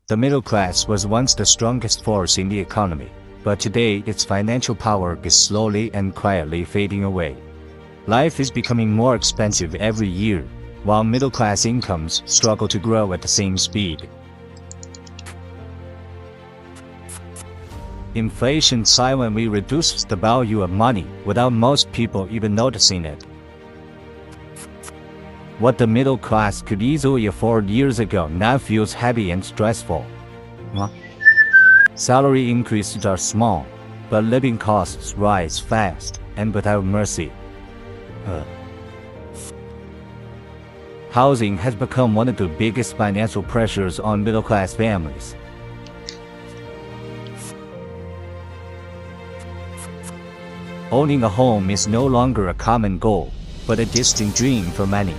The middle class was once the strongest force in the economy, but today its financial power is slowly and quietly fading away. Life is becoming more expensive every year, while middle-class incomes struggle to grow at the same speed. Inflation silently reduces the value of money without most people even noticing it. What the middle class could easily afford years ago now feels heavy and stressful. Salary increases are small, but living costs rise fast and without mercy. Housing has become one of the biggest financial pressures on middle-class families. Owning a home is no longer a common goal, but a distant dream for many.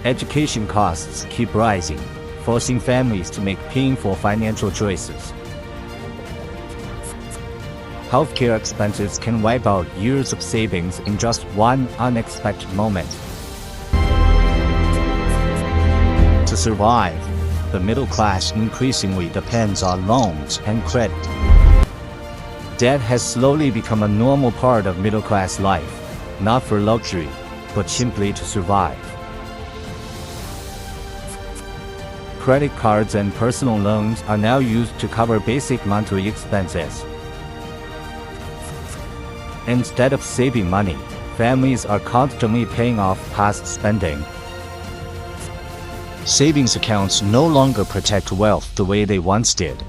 Education costs keep rising, forcing families to make painful financial choices. Healthcare expenses can wipe out years of savings in just one unexpected moment. To survive, the middle class increasingly depends on loans and credit. Debt has slowly become a normal part of middle-class life, not for luxury, but simply to survive. Credit cards and personal loans are now used to cover basic monthly expenses. Instead of saving money, families are constantly paying off past spending. Savings accounts no longer protect wealth the way they once did.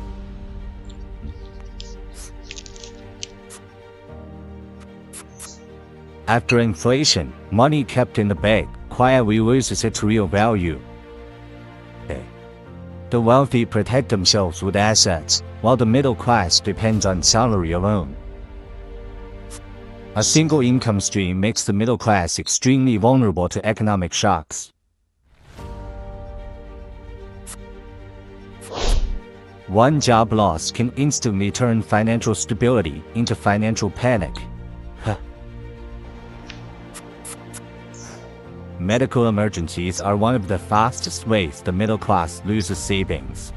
After inflation, money kept in the bank quietly loses its real value. The wealthy protect themselves with assets, while the middle class depends on salary alone. A single income stream makes the middle class extremely vulnerable to economic shocks. One job loss can instantly turn financial stability into financial panic. Medical emergencies are one of the fastest ways the middle class loses savings.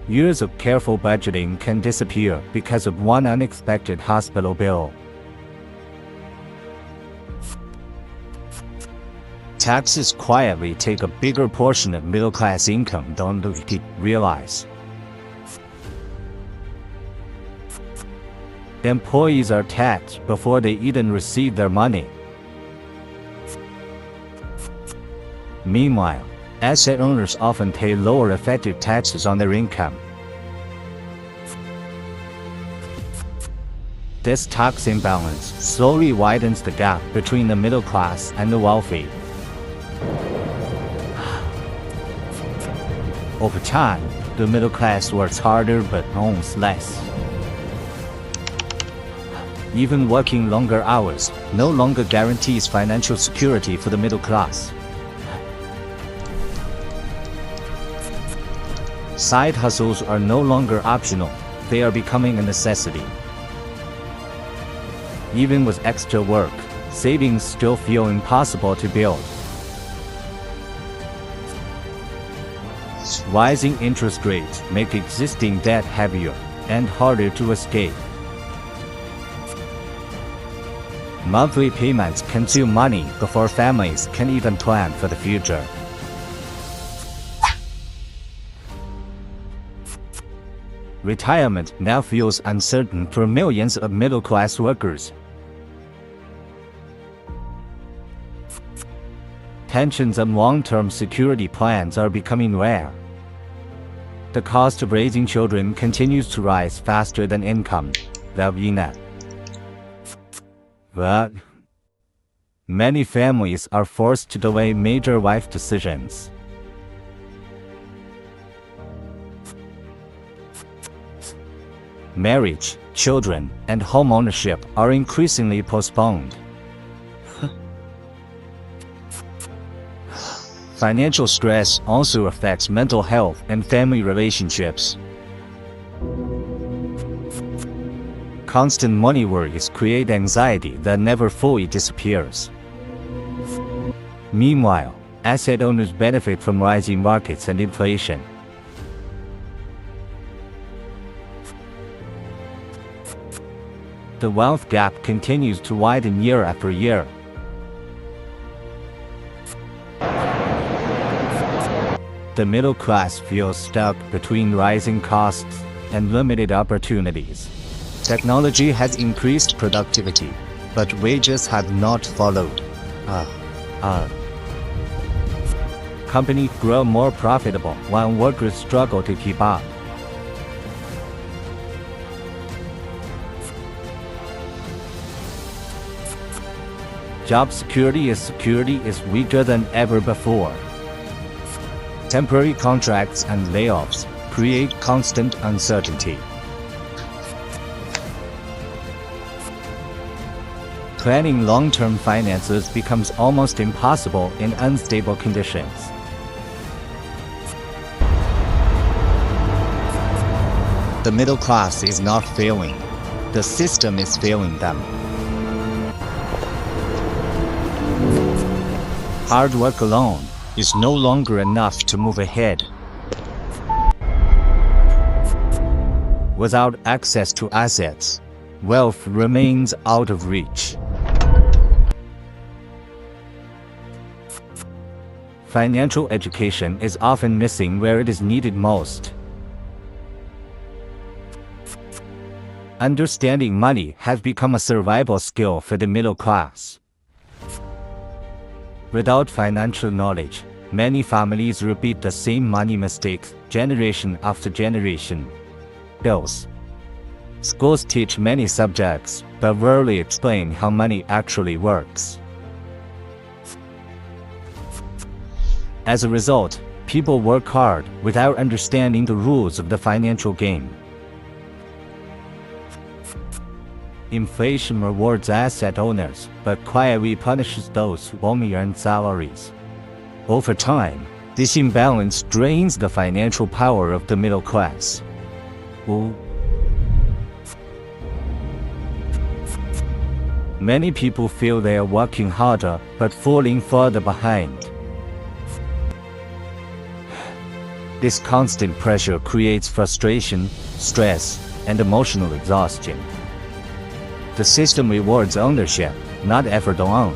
Years of careful budgeting can disappear because of one unexpected hospital bill. Taxes quietly take a bigger portion of middle-class income than they realize. Employees are taxed before they even receive their money. Meanwhile, asset owners often pay lower effective taxes on their income. This tax imbalance slowly widens the gap between the middle class and the wealthy. Over time, the middle class works harder but owns less. Even working longer hours no longer guarantees financial security for the middle class. Side hustles are no longer optional, they are becoming a necessity. Even with extra work, savings still feel impossible to build. Rising interest rates make existing debt heavier and harder to escape. Monthly payments consume money before families can even plan for the future. Retirement now feels uncertain for millions of middle-class workers. Pensions and long-term security plans are becoming rare. The cost of raising children continues to rise faster than income. But many families are forced to delay major life decisions. Marriage, children, and home ownership are increasingly postponed. Financial stress also affects mental health and family relationships. Constant money worries create anxiety that never fully disappears. Meanwhile, Asset owners benefit from rising markets and inflation. The wealth gap continues to widen year after year. The middle class feels stuck between rising costs and limited opportunities. Technology has increased productivity, but wages have not followed. Companies grow more profitable while workers struggle to keep up. Job security is weaker than ever before. Temporary contracts and layoffs create constant uncertainty. Planning long-term finances becomes almost impossible in unstable conditions. The middle class is not failing. The system is failing them. Hard work alone is no longer enough to move ahead. Without access to assets, wealth remains out of reach. Financial education is often missing where it is needed most. Understanding money has become a survival skill for the middle class. Without financial knowledge, many families repeat the same money mistakes generation after generation. Bills. Schools teach many subjects, but rarely explain how money actually works. As a result, people work hard without understanding the rules of the financial game. Inflation rewards asset owners, but quietly punishes those who only earn salaries. Over time, this imbalance drains the financial power of the middle class. Many people feel they are working harder, but falling further behind. This constant pressure creates frustration, stress, and emotional exhaustion. The system rewards ownership, not effort alone.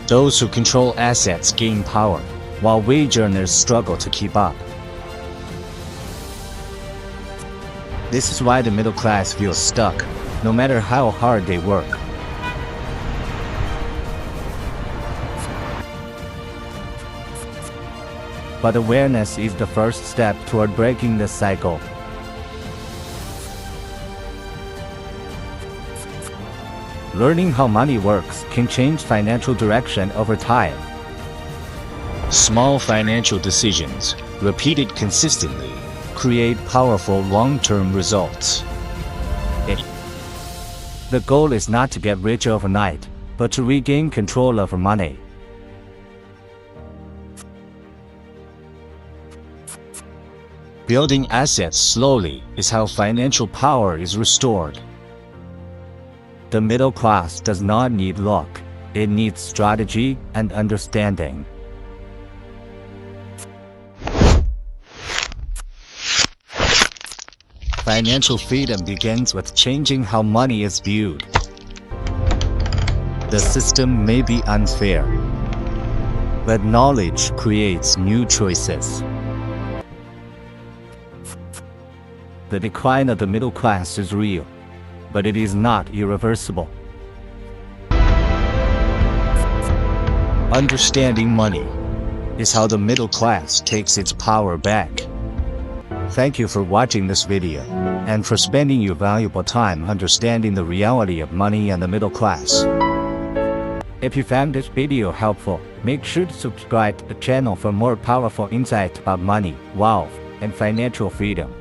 Those who control assets gain power, while wage earners struggle to keep up. This is why the middle class feels stuck, no matter how hard they work. But awareness is the first step toward breaking this cycle. Learning how money works can change financial direction over time. Small financial decisions, repeated consistently, create powerful long-term results. The goal is not to get rich overnight, but to regain control over money. Building assets slowly is how financial power is restored. The middle class does not need luck, it needs strategy and understanding. Financial freedom begins with changing how money is viewed. The system may be unfair, but knowledge creates new choices. The decline of the middle class is real, but it is not irreversible. Understanding money is how the middle class takes its power back. Thank you for watching this video, and for spending your valuable time understanding the reality of money and the middle class. If you found this video helpful, make sure to subscribe to the channel for more powerful insights about money, wealth, and financial freedom.